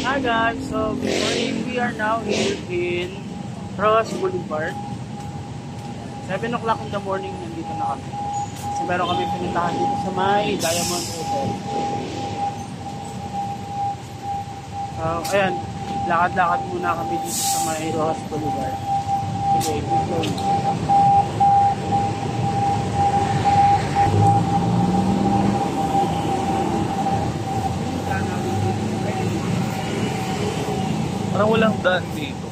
Hi guys, so good morning. We are now here in Rojas Boulevard. 7 o'clock in the morning, nandito na kami. Kasi meron kami pinuntahan dito sa may Diamond Hotel. So, ayan, lakad-lakad muna kami dito sa may Rojas Boulevard. Okay, keep going. Parang walang daan dito.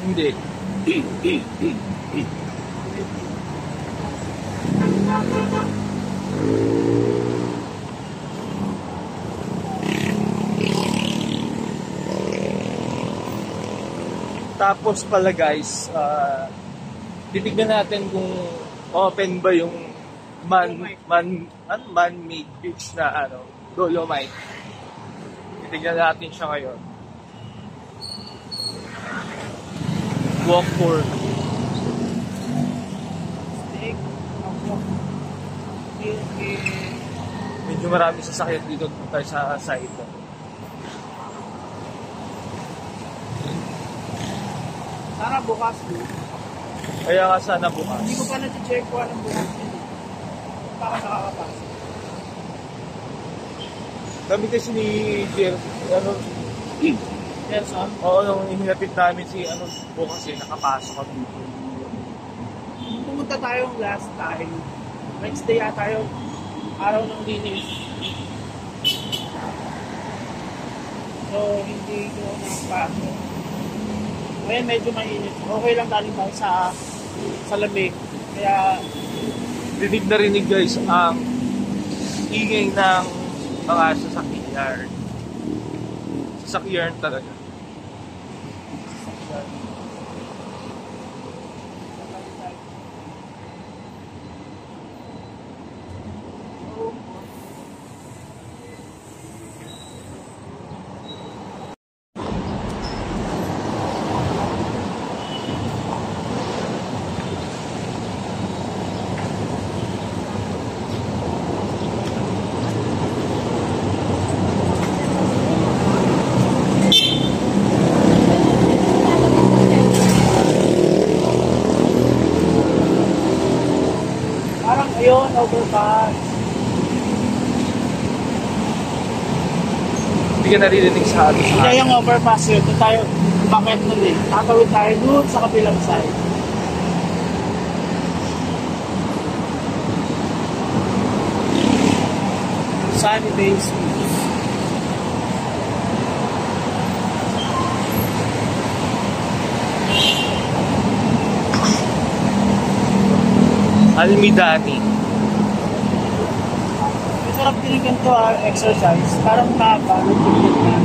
Hindi. Tapos pala guys, titignan natin kung open ba yung man-made beach na Dolomite. Titignan natin siya ngayon. Walk tour. Medyo marami sasakyan dito tayo sa side. Sana bukas mo. Kaya nga sana bukas. Hindi ko pa na-check ko anong bukas yun. Baka nakakapasok. Kami kasi ni Gerson? Oo, nung hinapit namin si bukas nakapasok kami dito. Pumunta tayong last time. Next day yata yung araw ng linis. So, hindi ko nakapasok. Ngayon medyo mainit. Okay lang galing tayo sa lamig. Kaya, Rinig na rinig guys ang ingay ng mga sasakyan. Sasakyan talaga. ayun, overpass. Hindi ka naririnig sa atin. Hindi yung overpass yun. Doon tayo, bakit nun eh. Tatawid tayo doon sa kabilang side. Sunny Days Beach. Almidani. Masarap din yung ganito exercise. Parang tapa, nagpipit na.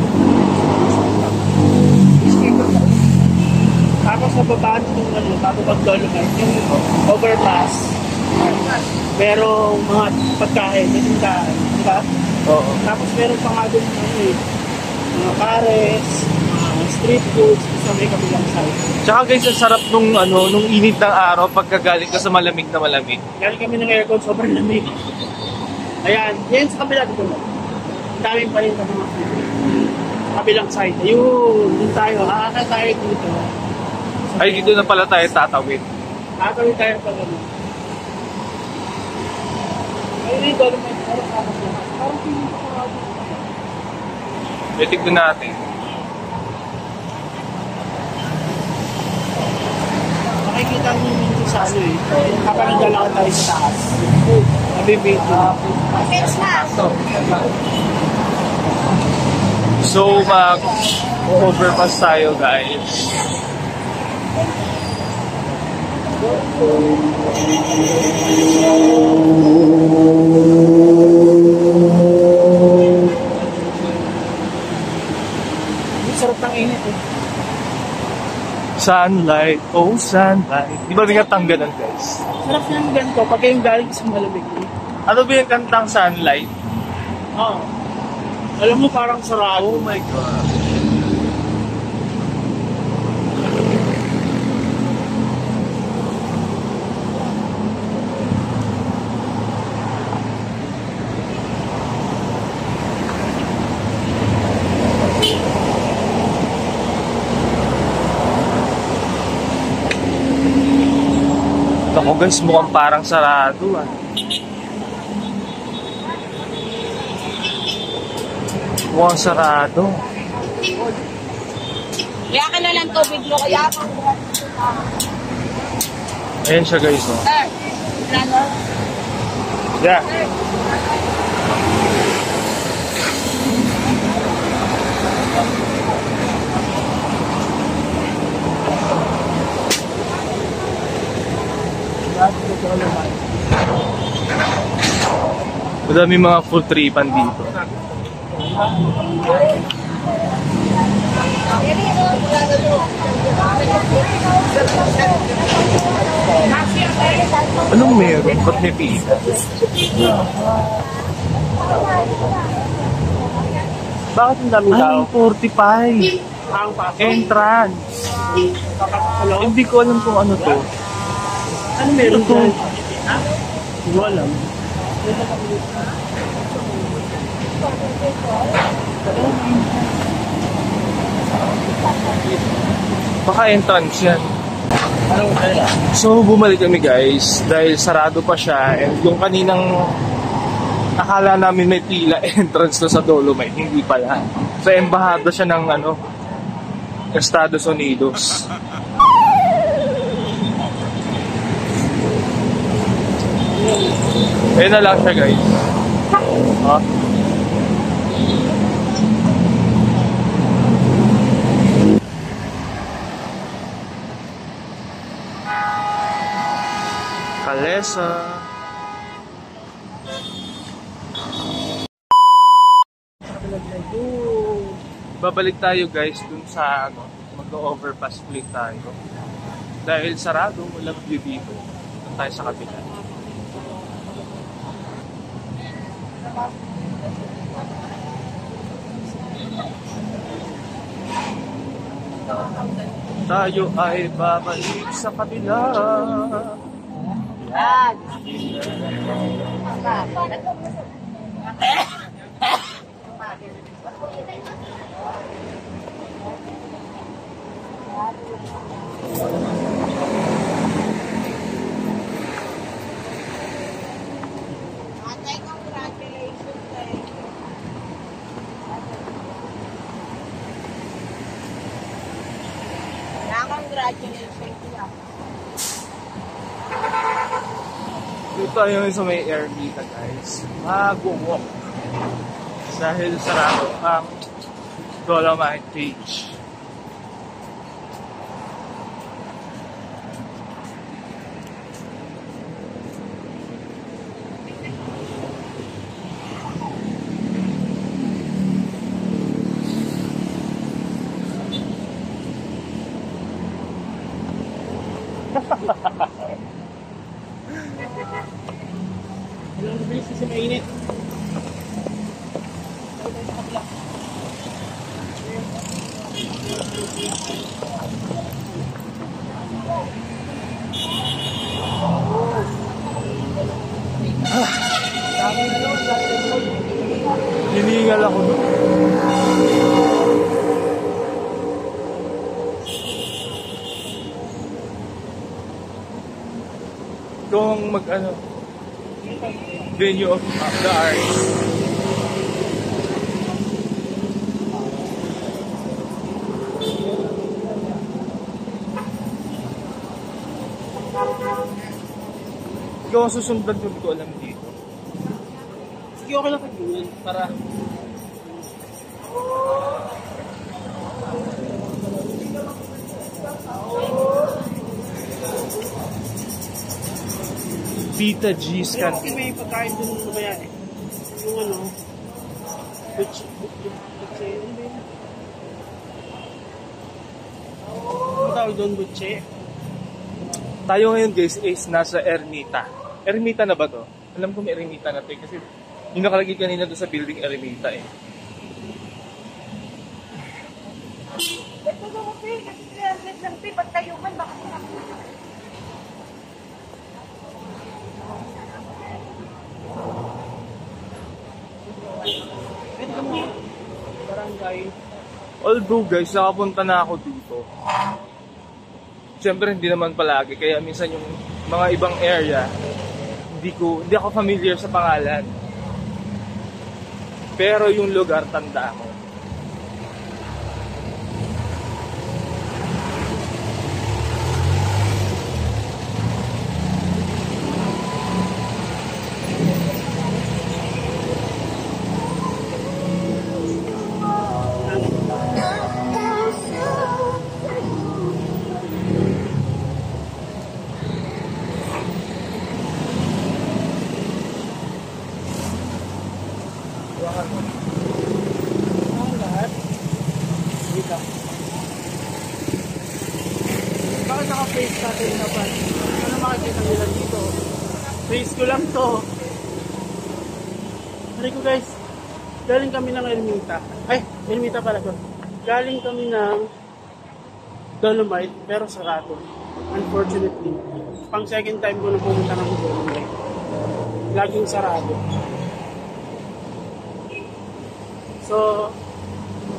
Tapos sa babaan yung bago mag-Dolomite, yung overpass. Merong mga pagkain, may tindahan, di ba? Oo. Tapos meron pa nga doon mga pares, street foods sa may kabilang side. Tsaka guys, ang sarap nung init ng araw pagkagaling ka sa malamig na malamig. Galing kami ng aircon, sobrang lamig. Ayan, yan sa kabila dito lang. Ang daming pa rin sa mga food. Kabilang side. Ayun, dun tayo. Aakal tayo dito. Ay, dito na pala tayo tatawid. Aakal tayo pa gano'n. Ayun yung Dolomite. Parang piling ko pa dito. E, tignan natin. Makikita mo dito sa kapag naglalakad tayo sa taas. Nabibito. So, mag-overpass tayo guys. Sarap ng init eh. Sunlight, oh sunlight. Di ba ringatang ganun, guys? Sarap yan ganito pag yung galing sa malamig. Ano ba yung kantang Sunlight? Oo. Alam mo parang sarado. Oh my God. Ako guys, mukhang parang sarado ah. Mukhang sarado. Kaya ka na lang tubig mo, kaya ako. Ayan siya guys oh. Sir, plano? Yeah. Madami mga full tripan dito. Anong meron? Ba't may pizza? Bakit ang daming tao? Ay, 45. Ang pasok. Entrance. Hello? Hindi ko alam kung ano to. Ano meron Ito. dyan? Ha? Hindi ko alam. Baka entrance yan. Anong kaya? So, bumalik kami guys dahil sarado pa siya and yung kaninang akala namin may tila entrance to sa Dolomite, hindi pala. Sa embahada siya ng Estados Unidos. Ayun na lang siya guys. Ha? Kalesa. Babalik tayo guys dun sa mag-overpass plate tayo. Dahil sarado, walang view dito. Dun tayo sa kabila. Tayo ay babalik sa kabila. Yan. Ate, congratulations. Congratulations. Dito tayo sa may Ermita guys. Mag-walk. Dahil sarado ang Dolomite Beach. Walang mabilis kasi mainit. Hiningal ako doon. Kung venue of the arts. Ikaw ang susundan ko, hindi ko alam dito. Sige, okay lang pag yun. Para Tita G's kasi Canteen. may pagkain dun ano ba yan eh. Yung ano, which ano ba yun? Ang tawag Don Butche. Tayo ngayon guys is nasa Ermita. Ermita na ba to? Alam ko may Ermita na to kasi yung nakalagay kanina doon sa building Ermita eh. Ito daw ko kasi 300 lang, pag tayo man, baka Ito mo, barangay. Although guys, nakapunta na ako dito. Siyempre hindi naman palagi, kaya minsan yung mga ibang area, hindi ako familiar sa pangalan. Pero yung lugar, tanda ko. Ang lahat. Dito. Bakit naka-face natin na pa? Ano makikita nila dito? Face ko lang to. Hari ko guys, galing kami ng Ermita. Ay, Ermita pala to. Galing kami ng Dolomite, pero sarado. Unfortunately. Pang second time ko na pumunta ng Dolomite. Laging sarado. So,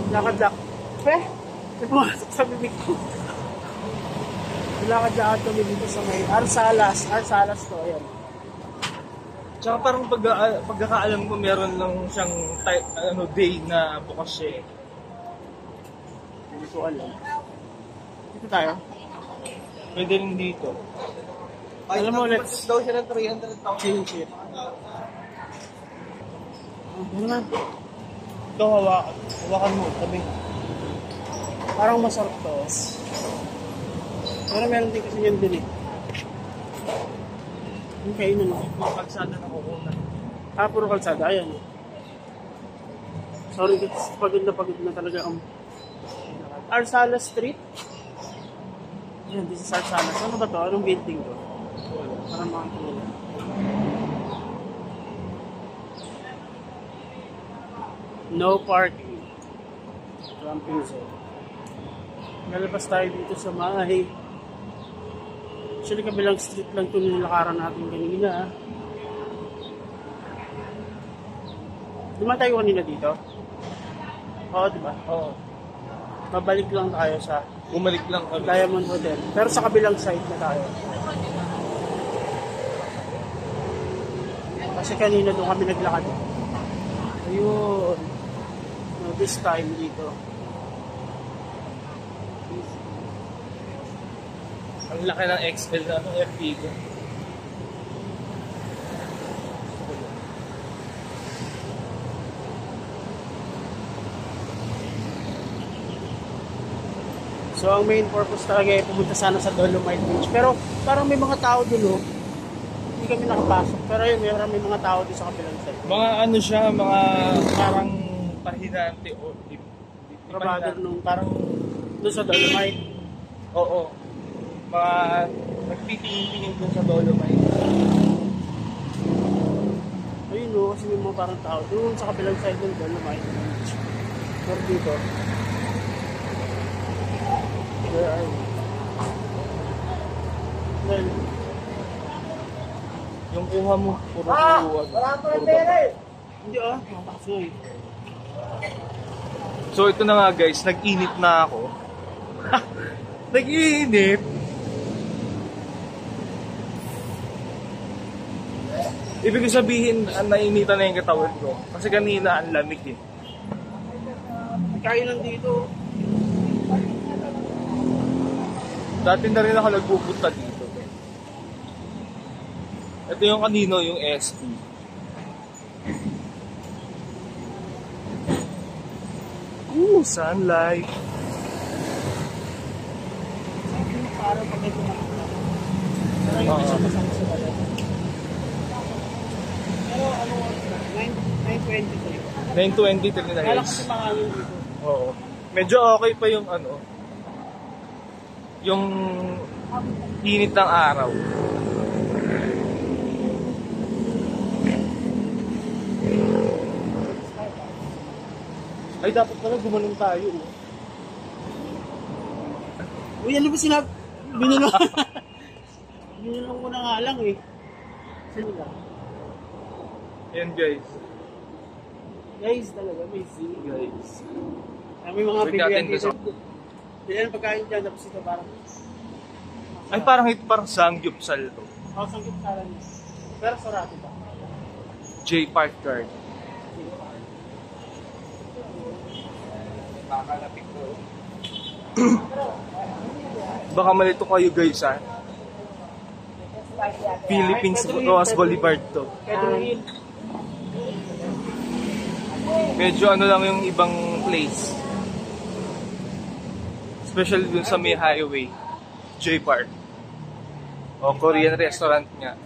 lakad-lakad. May pumasok sa bibig ko. Lakad-lakad kami dito sa may Arsalas. Arsalas to, ayan. Tsaka parang pagkakaalam ko meron lang siyang day na bukas siya eh. Hindi ko alam. Dito tayo. Pwede rin dito. Alam mo, let's daw siya ng 300,000. change it. Ano naman? Ito, hawakan mo, tabi. Parang masarap to. Pero meron din kasi yan din eh. Yung kainan mo. Mga kalsada na kukunan. Puro kalsada, ayan. Sorry, pagod na talaga ang Arsala Street. Ayan, this is Arsala. Ano ba to? Anong building to? Parang mga kanila. No parking. Camping zone. Nalabas tayo dito sa Mahay. Actually, kabilang street lang ito nilakaran natin kanina. Dumaan tayo kanina dito? Oo, diba? Oo. Mabalik lang tayo sa Bumalik lang kami. Diamond Hotel. Pero sa kabilang side na tayo. Kasi kanina doon kami naglakad. Ayun. No, this time dito. Ang laki ng XL na FP ko. So, ang main purpose talaga ay pumunta sana sa Dolomite Beach. Pero, parang may mga tao doon, hindi kami nakapasok. Pero yun, may mga tao doon sa kabilang side. Mga ano siya, mga parang pahinante o di Provider nung parang doon sa Dolomite. oo. Mga nagtitingin doon sa Dolomite. Ayun kasi may mga parang tao doon sa kabilang side ng Dolomite Beach. Pero dito, where are we? Well, Yung kuha mo, puro kuha. hindi makasoy. So ito na nga guys, nag-init na ako. Nag-init? Ibig sabihin, nainitan na yung katawan ko. Kasi kanina, ang lamig eh. Kaya nandito. Dati na rin ako nagpupunta dito. Ito yung kanino, yung SP. Sunlight. Parang pag ito nakita. Pero yung isa kasama sa bala. Pero ano, 9:23. 9:20 na Kala guys. kasi mahangin dito. Oo. Medyo okay pa yung ano. yung init ng araw. Ay, dapat pala gumanong tayo. Uy, ano ba sinab... Binulong... Binulong ko na nga lang eh. Sino lang? Ayan guys. Guys, talaga, may Z. Guys. May mga We've gotten pilihan this dito. Yan ang pagkain dyan, tapos ito parang... Ay, parang ito parang sangyupsal to. Oh, sanggip sala niya. Pero sarado ba? J Park Garden. Baka malito kayo guys ha. Philippines Roas Boulevard to. Pedro Hill. Medyo ano lang yung ibang place. Especially dun sa may highway. J Park. O Korean restaurant nga.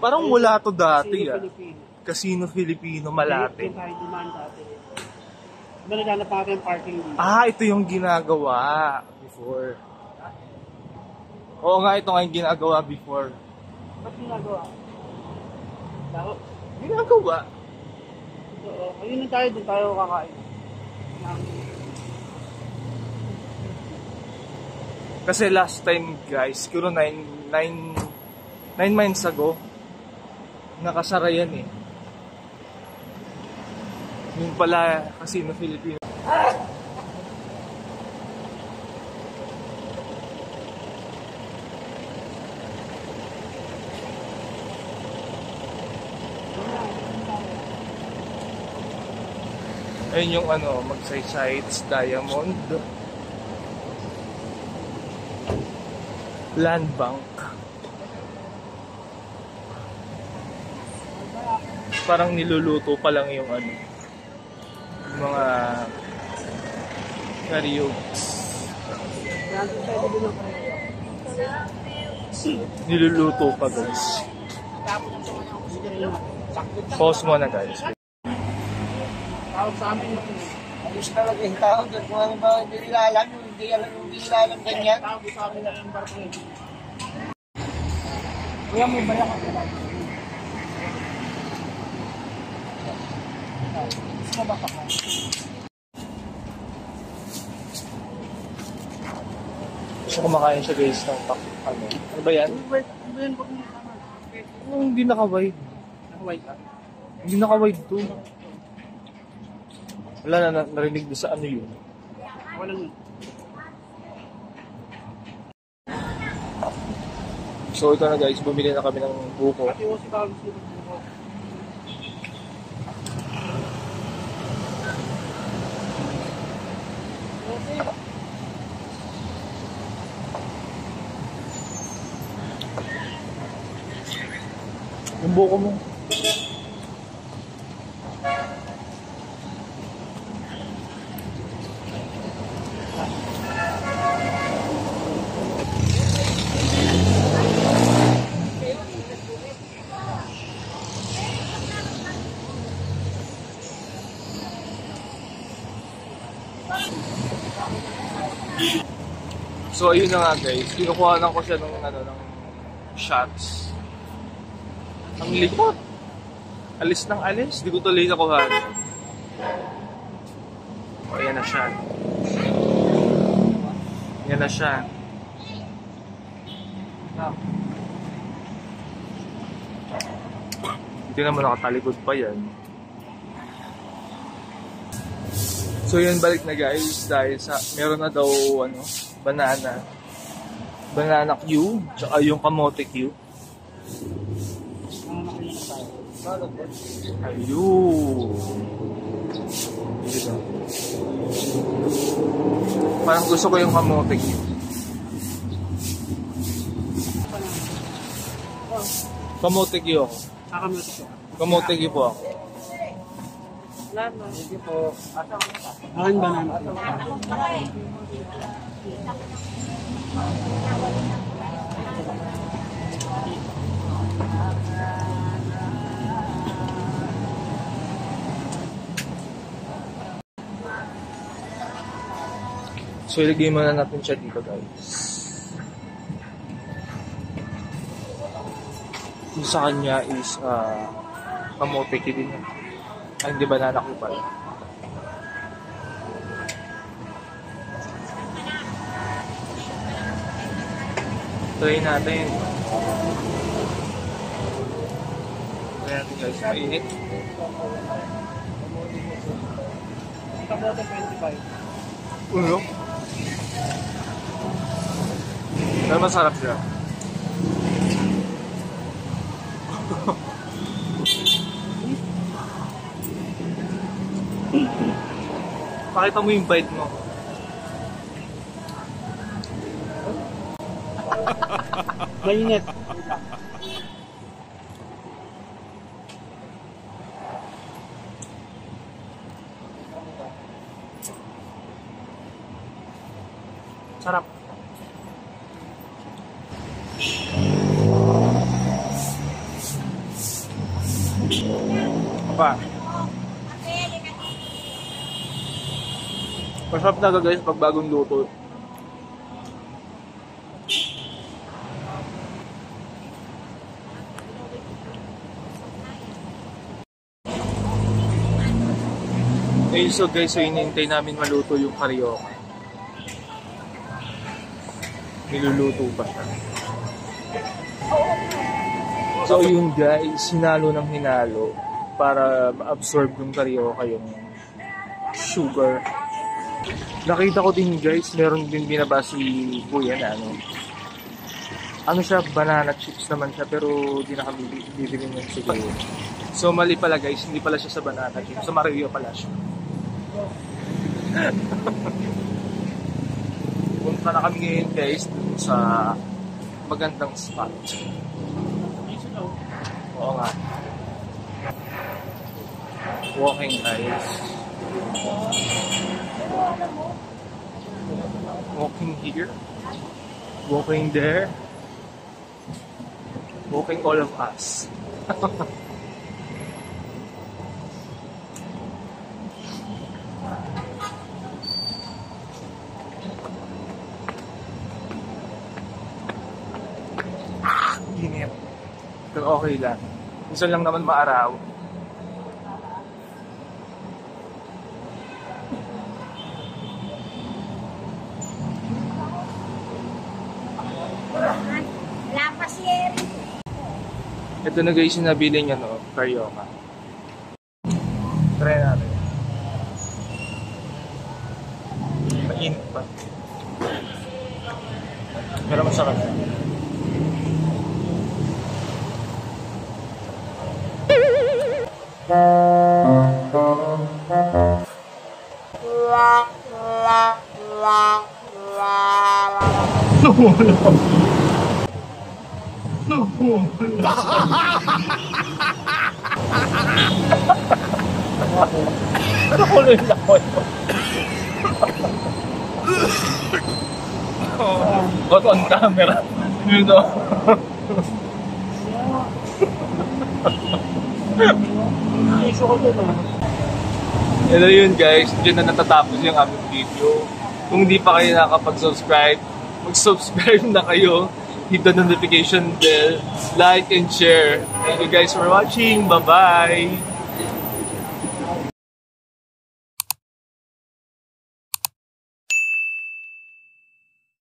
Parang wala to dati ah. Casino Filipino Malate. Yung kahit dumaan dati. Diba naghanap pa natin yung parking dito? Ah, ito yung ginagawa before. Oo nga, ito nga yung ginagawa before. Ba't ginagawa? Laro? Ginagawa? Oo. Ayun na tayo, doon tayo kakain. Kasi last time guys, siguro 9 months ago, nakasara yan eh. Yung pala Casino Filipino. Ayun yung ano, Magsaysay Diamond Land Bank. Parang niluluto pa lang yung ano, yung mga karaoke. Niluluto pa guys. Pause mo na guys. Tawag sa amin yung Ayos talaga yung tao doon. Kung ano ba hindi nila alam, hindi alam ganyan. tawag sa amin na yung barko yun. Kuya, may bala ka pala. Gusto mo ba ka? Gusto kumakain siya guys ng ano. Ano ba yan? Wait, ano yun? Huwag mo tama. Hindi naka-wide. Naka-white ka? Hindi naka-wide to. Wala na narinig doon sa ano yun. Walang yun. So ito na guys, bumili na kami ng buko. Pati ko si Carlos dito. Yung buko mo. So ayun na nga guys, kinukuha ko siya ng ano ng shots. Ang likot. Alis ng alis, di ko tuloy nakuha. O ayan na siya. Yan na siya. Hindi naman nakatalikod pa yan. So yun, balik na guys dahil sa meron na daw ano, banana Q, tsaka yung kamote Q. Ayun. Dito. Parang gusto ko yung kamote Q. Kamote Q ako. Kakamuti ko. Kamote Q po ako. Salamat. Sige po. Akin ba naman? So, ilagay muna natin siya dito, guys. Yung sa kanya is, kamote din yan. Ay, hindi banana ko pala. Try natin. Try natin, guys. Mainit. Kamote 25. Ulo. Pero masarap siya. Pakita mo yung bite mo. Mainit. Sarap. Apa? Masarap na guys pag bagong luto. Okay, so guys, so hinihintay namin maluto yung karyoka. Niluluto pa siya. So yun guys, hinalo ng hinalo para ma-absorb yung karyoka yung sugar. Nakita ko din guys, meron din binaba si Kuya na ano siya, banana chips naman siya pero di na kami bibili ng siguro. So mali pala guys, hindi pala siya sa banana chips, sa Mario pala siya. Punta na kami ngayon guys dun sa magandang spot. Oo nga. Walking guys. Walking here. Walking there. Walking all of us. Inip. Pero okay lang. Minsan lang naman maaraw. Ito na guys yung nabili niya karyoka. Try natin. Mainit pa. Pero masarap. Nakuloy na ko ito. Got on camera. Dito. Hello yun guys, dyan na natatapos yung aming video. Kung hindi pa kayo nakapag-subscribe, mag-subscribe na kayo. Hit the notification bell, like and share. Thank you guys for watching. Bye-bye!